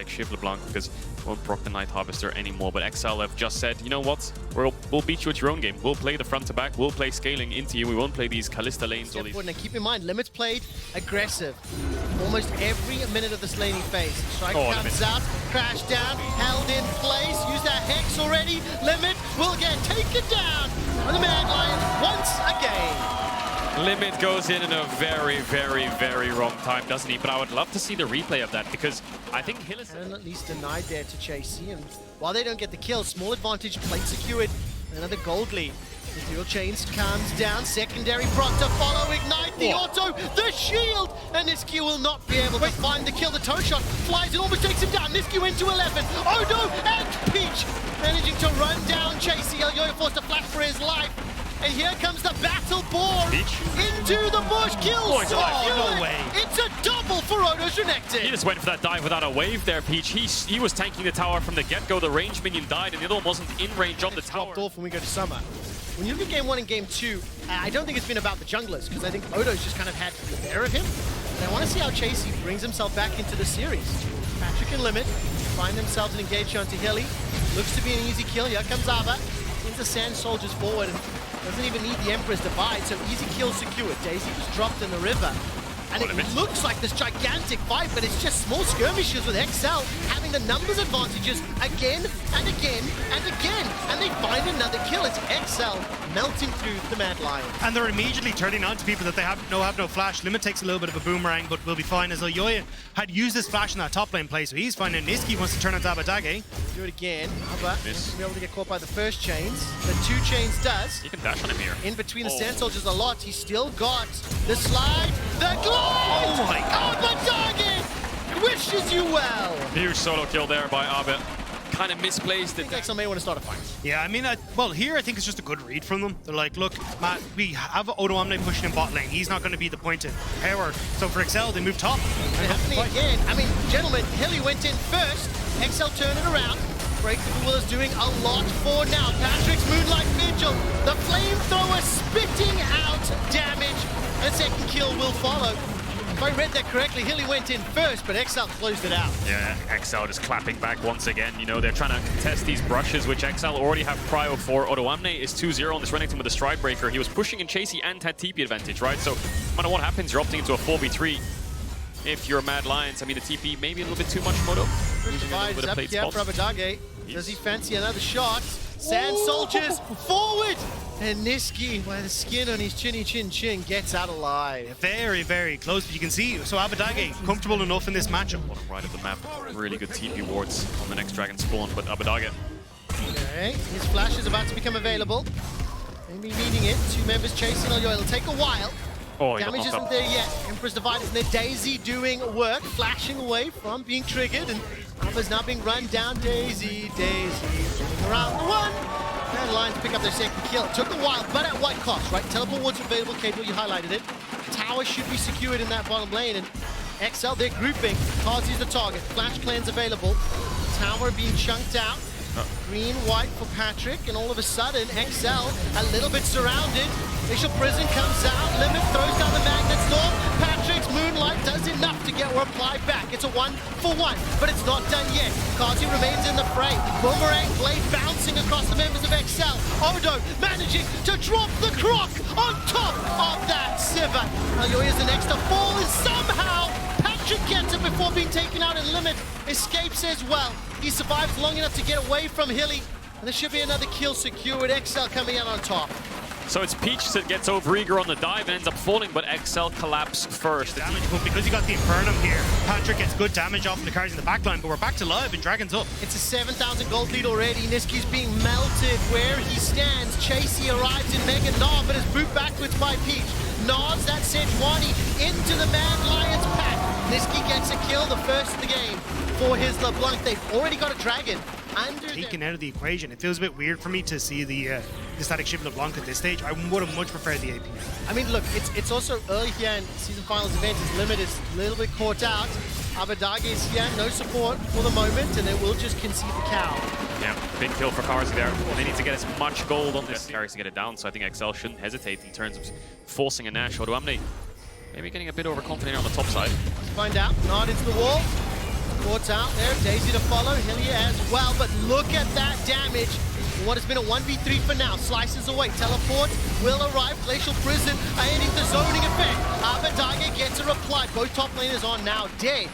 next shift LeBlanc because won't proc the Night Harvester anymore. But XL have just said, you know what? We'll beat you at your own game. We'll play the front to back. We'll play scaling into you. We won't play these Kalista lanes or these. And keep in mind, Limit's played aggressive almost every minute of this laning phase. Strike comes out, crash down, held in place. Use that Hex already. Limit will get taken down by the Mad Lions once again. Limit goes in a very, very, very wrong time, doesn't he? But I would love to see the replay of that because I think Hylissang... And at least denied there to Chasy, and while they don't get the kill, small advantage, plate secured, another gold lead. The dual chains comes down, secondary proc to follow, ignite the auto, the shield, and Nisqy will not be able to find the kill. The toe shot flies and almost takes him down. Nisqy went to 11. Odo and Peach managing to run down Chasy. Elyoya forced to flash for his life. And here comes the battle board into the bush. Kills. No way. It's a double for Odo's Renekton. He just went for that dive without a wave there, Peach. He was tanking the tower from the get-go. The range minion died, and the other one wasn't in range on the tower. Dropped off when we go to summer. When you look at game 1 and game 2, I don't think it's been about the junglers, because I think Odo's just kind of had the bear of him. And I want to see how Chasy brings himself back into the series. Patrik and Limit find themselves an engage onto Hilly. Looks to be an easy kill. Here comes Ava. Sends the Sand Soldiers forward. And doesn't even need the Emperor's Divide, so easy kill secured. Daisy was dropped in the river. And it looks like this gigantic fight, but it's just small skirmishes with XL having the numbers advantages again and again and again. And they find another kill. It's XL melting through the Mad Lions. And they're immediately turning on to people that they have no flash. Limit takes a little bit of a boomerang, but will be fine as Elyoya had used this flash in that top lane play, so he's fine. And Nisqy wants to turn onto Abbedagge. Do it again. Ava be able to get caught by the first chains. The 2 chains does. He can dash on him here. In between the Sand Soldiers a lot. He's still got the slide, the glide! Oh my god! Abbedagge wishes you well! Huge solo kill there by Abbe. Kind of misplaced it. I think XL may want to start a fight. Yeah, I mean, well, here I think it's just a good read from them. They're like, look, Matt, we have Odoamne pushing in bot lane. He's not going to be the point of power. So for XL, they move top. And happening again. I mean, gentlemen, Hilly went in first. XL turned it around. Breakthrough Will is doing a lot for now. Patrick's Moonlight Vigil. The flamethrower spitting out damage. A second kill will follow. If I read that correctly, Hilly went in first, but XL closed it out. Yeah, XL just clapping back once again. You know, they're trying to contest these brushes, which XL already have prio for. Odoamne is 2-0 on this Renekton with a Stride Breaker. He was pushing in Chasy and had TP advantage, right? So no matter what happens, you're opting into a 4v3. If you're Mad Lions, I mean, the TP maybe a little bit too much, Moto. Divides up here for Abbedagge. Does he fancy another shot? Sand Soldiers forward! And Nisqy, by the skin on his chinny chin chin, gets out alive. Very, very close, but you can see, so Abbedagge comfortable enough in this matchup. Bottom right of the map, really good TP wards on the next Dragon spawn, but Abbedagge. Okay, his flash is about to become available. Maybe needing it. 2 members chasing Elyoya. It'll take a while. Oh, damage isn't there yet. Emperor's Divide is there. Daisy doing work, flashing away from being triggered, and Alpha's now being run down. Daisy, around the one. And Lions pick up their second kill. It took a while, but at what cost, right? Teleport wards available. Caedrel, you highlighted it. Tower should be secured in that bottom lane, and XL, they're grouping. Carzzy's the target. Flash cleanse available. Tower being chunked out. Green, white for Patrik, and all of a sudden, XL a little bit surrounded. Initial Prison comes out, Limit throws down the Magnet Storm. Patrik's Moonlight does enough to get reply back. It's a 1-for-1, but it's not done yet. Carzzy remains in the fray. Boomerang blade bouncing across the members of XL. Odo managing to drop the croc on top of that Sivir. Elyoya's the next to fall, and somehow Patrik gets it before being taken out, and Limit escapes as well. He survives long enough to get away from Hilly, and there should be another kill secured. XL coming out on top. So it's Peach that gets over eager on the dive and ends up falling, but XL collapse first. Damage, but because you got the Infernum here, Patrik gets good damage off of the Carzzy in the backline, but we're back to live and Dragon's up. It's a 7,000 gold lead already. Nisqy's being melted where he stands. Chasy arrives in Mega Gnar, but is boot backwards by Peach. Nods that Sejuani into the Mad Lions pack. Nisqy gets a kill, the first of the game for his LeBlanc. They've already got a dragon under taken out of the equation. It feels a bit weird for me to see the static ship LeBlanc at this stage. I would have much preferred the AP. I mean, look, it's also early here in season finals events. His limit is a little bit caught out. Abbedagge is here, no support for the moment, and they will just concede the cow. Yeah, big kill for Carzzy there. They need to get as much gold on this carries to get it down, so I think XL shouldn't hesitate in terms of forcing a Nash. Odoamne maybe getting a bit overconfident on the top side. Let's find out. Nod into the wall. Teleports out there, Daisy to follow, Hylissang as well, but look at that damage. What has been a 1v3 for now, slices away, teleport will arrive, Glacial Prison, ending the zoning effect. Abbedagge gets a reply, both top laners are now dead.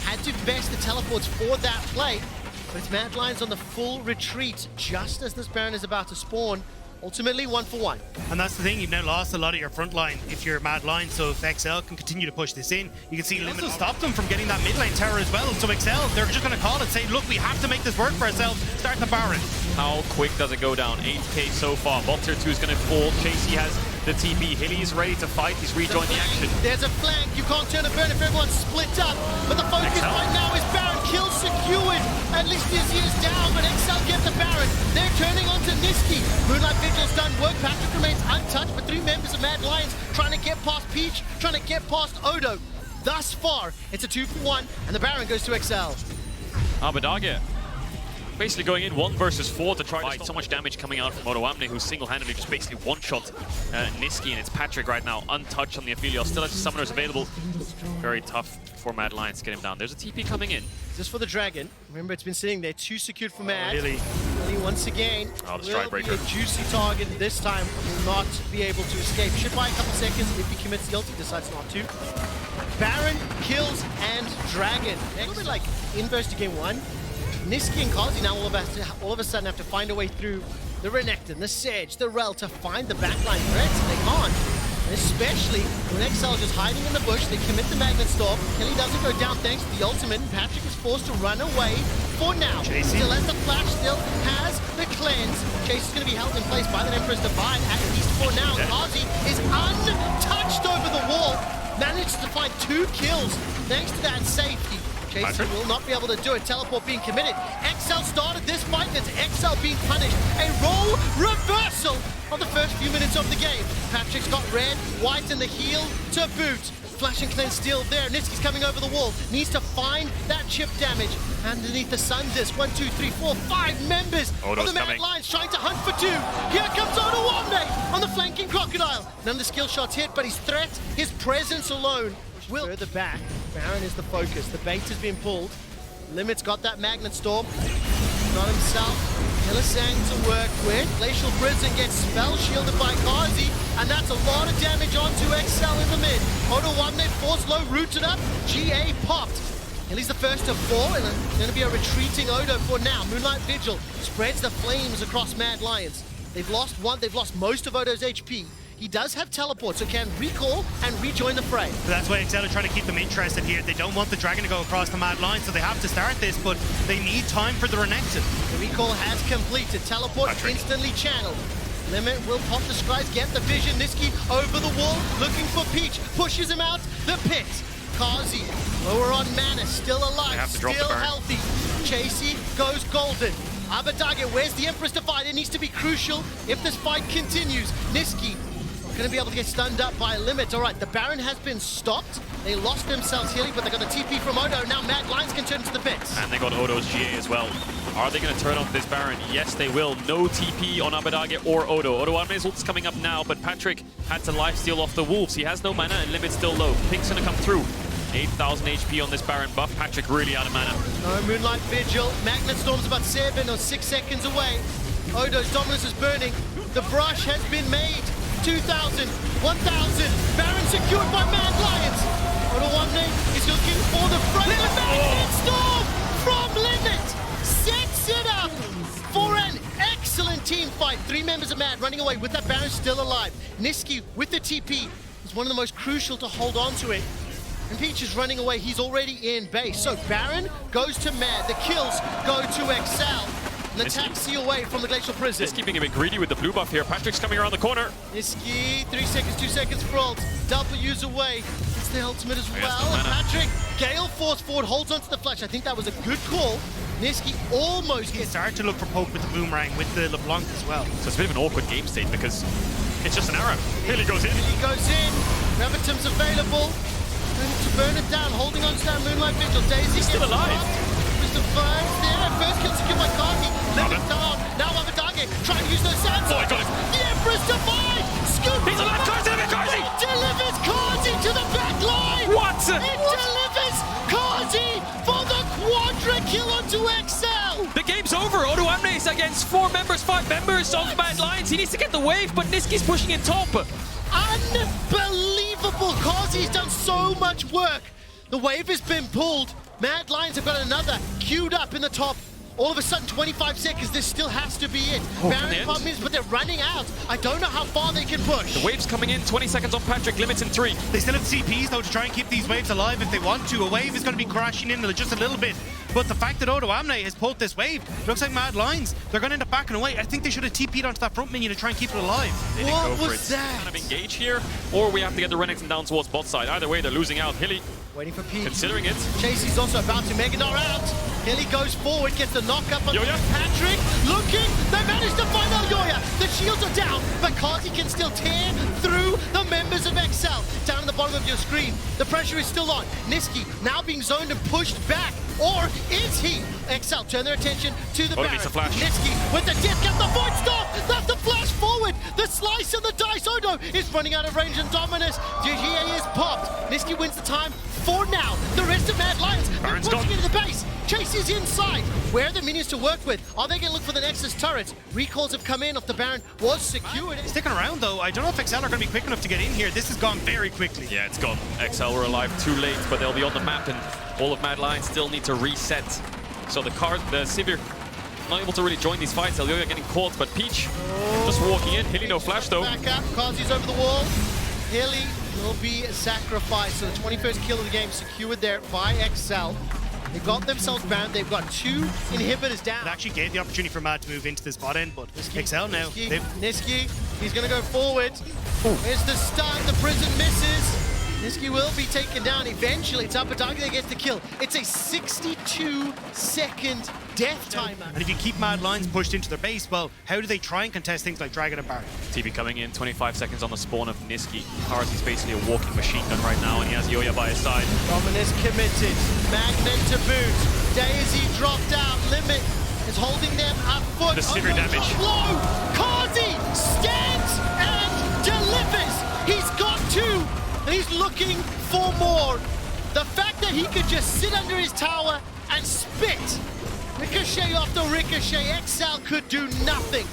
Had to invest the teleports for that play, but it's Mad Lions on the full retreat, just as this Baron is about to spawn. Ultimately, 1-for-1. And that's the thing, you've now lost a lot of your front line if you're Mad Lions, so if XL can continue to push this in, you can see Limit also stop them from getting that mid lane tower as well. So XL, they're just going to call it, say, look, we have to make this work for ourselves, start the Baron. How quick does it go down? 8k so far. Bot tier 2 is going to fall. Chasy has the TP. Hilly is ready to fight. He's rejoined the action. There's a flank. You can't turn a burn if everyone's split up. But the focus right now is Baron. Kill secured. At least Azir's down, but XL get the Baron. They're turning onto Nisqy. Moonlight Vigil's done work. Patrik remains untouched, but 3 members of Mad Lions trying to get past Peach, trying to get past Odo. Thus far, it's a 2-for-1, and the Baron goes to XL. Abbedagge basically going in 1 versus 4 to try to fight. So much damage coming out from Odoamne, who single-handedly just basically one-shot Nisqy, and it's Patrik right now, untouched on the Aphelios. Still has the summoners available. Very tough for Mad Lions to get him down. There's a TP coming in. Just for the Dragon. Remember, it's been sitting there, 2 secured for Mad. Really? Once again, the strike breaker. A juicy target this time, will not be able to escape. Should buy a couple seconds if he commits the ult, he decides not to. Baron, kills, and Dragon. A little bit like inverse to game 1. Nisqy and Carzzy now all of a sudden have to find a way through the Renekton, the Sej, the Rell to find the backline threats, and they can't. Especially when XL is just hiding in the bush, they commit the Magnet Storm. Hilly doesn't go down thanks to the ultimate, and Patrik is forced to run away for now. Chasy. Still has the flash, still has the cleanse. Chase is going to be held in place by the Emperor's Divine, at least for now. Carzzy is untouched over the wall, managed to find 2 kills thanks to that safety. Chasy will not be able to do it. Teleport being committed. XL started this fight, and it's XL being punished. A role reversal of the first few minutes of the game. Patrik's got red, white, and the heal to boot. Flash and cleanse still there. Nisqy's coming over the wall. Needs to find that chip damage underneath the sun disc. 1, 2, 3, 4, 5 members of the Mad Lions trying to hunt for 2. Here comes Odoamne on the flanking crocodile. None of the skill shots hit, but his threat, his presence alone will. Further back, Baron is the focus. The bait has been pulled. Limit's got that Magnet Storm. Not himself. Hylissang to work with. Glacial Prison gets spell shielded by Carzzy, and that's a lot of damage onto XL in the mid. Odoamne force low rooted up. GA popped. Hilly's the first to fall, and it's going to be a retreating Odo for now. Moonlight Vigil spreads the flames across Mad Lions. They've lost one. They've lost most of Odo's HP. He does have teleport, so can recall and rejoin the fray. So that's why XL are trying to keep them interested here. They don't want the Dragon to go across the Mad Line, so they have to start this, but they need time for the Renekton. The recall has completed. Teleport instantly channeled. Limit will pop the skies, get the vision. Nisqy over the wall, looking for Peach. Pushes him out the pit. Carzzy, lower on mana, still alive, still healthy. Chasy goes golden. Abbedagge, where's the Empress Divide? It needs to be crucial if this fight continues. Nisqy going to be able to get stunned up by Limit. All right, the Baron has been stopped. They lost themselves healing, but they got the TP from Odo. Now Mad Lions can turn into the pits. And they got Odo's GA as well. Are they going to turn off this Baron? Yes, they will. No TP on Abbedagge or Odo. Odoamne's ult's coming up now, but Patrik had to lifesteal off the Wolves. He has no mana and Limit's still low. Pink's going to come through. 8,000 HP on this Baron buff. Patrik really out of mana. No Moonlight Vigil. Magnet Storm's about 7 or 6 seconds away. Odo's dominance is burning. The brush has been made. 2,000, 1,000. Baron secured by Mad Lions. Odoamne is looking for the front. Magnet Storm from Limit sets it up for an excellent team fight. 3 members of Mad running away with that Baron still alive. Nisqy with the TP is one of the most crucial to hold on to it. And Peach is running away. He's already in base. So Baron goes to Mad. The kills go to XL. And the taxi away from the Glacial Prison. Nisqy being a bit greedy with the blue buff here. Patrik's coming around the corner. Nisqy, 3 seconds, 2 seconds for ult. W's away. It's the ultimate as well. And Patrik, Gale force forward, holds onto the flash. I think that was a good call. Nisqy almost gets... started to look for poke with the boomerang, with the LeBlanc as well. So it's a bit of an awkward game state because it's just an arrow. Hilly goes in. Hilly goes in. Revitum's available. Ready to burn it down, holding on to that Moonlight Vigil. Daisy still alive. The first there, first kill secured by Carzzy. Limit down. Now Abbedagge trying to use those sands. Oh, I got it. The Empress Divide! Scoop! He's alive! Carzzy! Delivers Carzzy to the back line! What? It delivers Carzzy for the against 4 members, 5 members of Mad Lions. He needs to get the wave, but Nisqy's pushing in top. Unbelievable! Carzzy's done so much work. The wave has been pulled. Mad Lions have got another queued up in the top. All of a sudden, 25 seconds, this still has to be it. Baron problem is, but they're running out. I don't know how far they can push. The wave's coming in, 20 seconds on Patrik, limits in 3. They still have CPs though to try and keep these waves alive if they want to. A wave is going to be crashing in just a little bit. But the fact that Odoamne has pulled this wave, looks like Mad Lions, they're going to end up backing away. I think they should have TP'd onto that front minion to try and keep it alive. They didn't go for was it. that? Kind of engage here, or we have to get the Renekton down towards bot side. Either way, they're losing out. Hilly Waiting for Pete. considering it. Chasy's also about to Mega Gnar out. Hilly goes forward, gets the knock up on Elyoya. Patrik. Looking, they managed to find Elyoya. The shields are down, but Carzzy can still tear through the members of XL. Down at the bottom of your screen, the pressure is still on. Nisqy now being zoned and pushed back. Or is he? XL turn their attention to the Baron. Needs a flash. Nisqy with the dip, got the void stop. That's the flash forward. The slice and the dice. Odo is running out of range and dominance. GGA is popped. Nisqy wins the time for now. The rest of Mad Lions, they're pushing into the base. Chase is inside. Where are the minions to work with? Are they going to look for the Nexus turrets? Recalls have come in off the Baron. Was secured. Sticking around though, I don't know if XL are going to be quick enough to get in here. This has gone very quickly. Yeah, it's gone. XL were alive too late, but they'll be on the map, and all of Mad Lions still need to reset. So the Sivir not able to really join these fights. Elyoya getting caught, but Peach just walking in. Hilly no flash though. Back up. Carzzy's over the wall. Hilly will be sacrificed. So the 21st kill of the game secured there by XL. They got themselves bound. They've got 2 inhibitors down. It actually gave the opportunity for Mad to move into this bot end, but XL now. Nisqy, he's going to go forward. Here's the stun. The prison misses. Nisqy will be taken down eventually. It's Abbedagge that gets the kill. It's a 62-second death timer. And if you keep Mad Lions pushed into their base, well, how do they try and contest things like Dragon and Baron? TB coming in, 25 seconds on the spawn of Nisqy. Carzzy's basically a walking machine gun right now, and he has Elyoya by his side. Dominus committed. Magnet to boot. Daisy dropped out. Limit is holding them afoot. The Sivir damage. Low. Carzzy stands and delivers. He's got 2. And he's looking for more. The fact that he could just sit under his tower and spit ricochet after ricochet, XL could do nothing.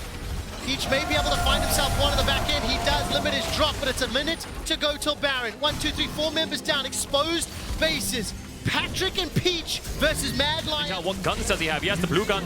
Peach may be able to find himself one on the back end. He does limit his drop, but it's a minute to go till Baron. 1, 2, 3, 4 members down, exposed bases. Patrik and Peach versus Mad Lions. What gun does he have? He has the blue gun.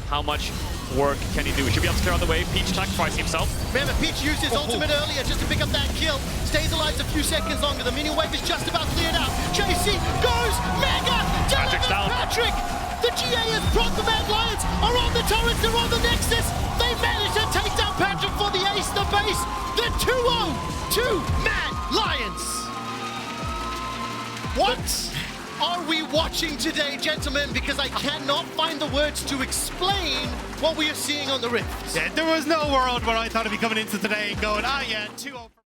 How much work can he do? He should be able to clear out the way. Peach sacrificing himself. Remember, Peach used his ultimate earlier just to pick up that kill. Stays alive a few seconds longer. The minion wave is just about cleared out. Chasy goes mega. Patrik's down. Patrik. The GA has brought the Mad Lions. Are on the turrets. They're on the Nexus. They managed to take down Patrik for the ace. The base. The 2-0 to Mad Lions. What are we watching today, gentlemen? Because I cannot find the words to explain what we are seeing on the Rift. Yeah, there was no world where I thought I'd be coming into today and going, yeah, 2-0.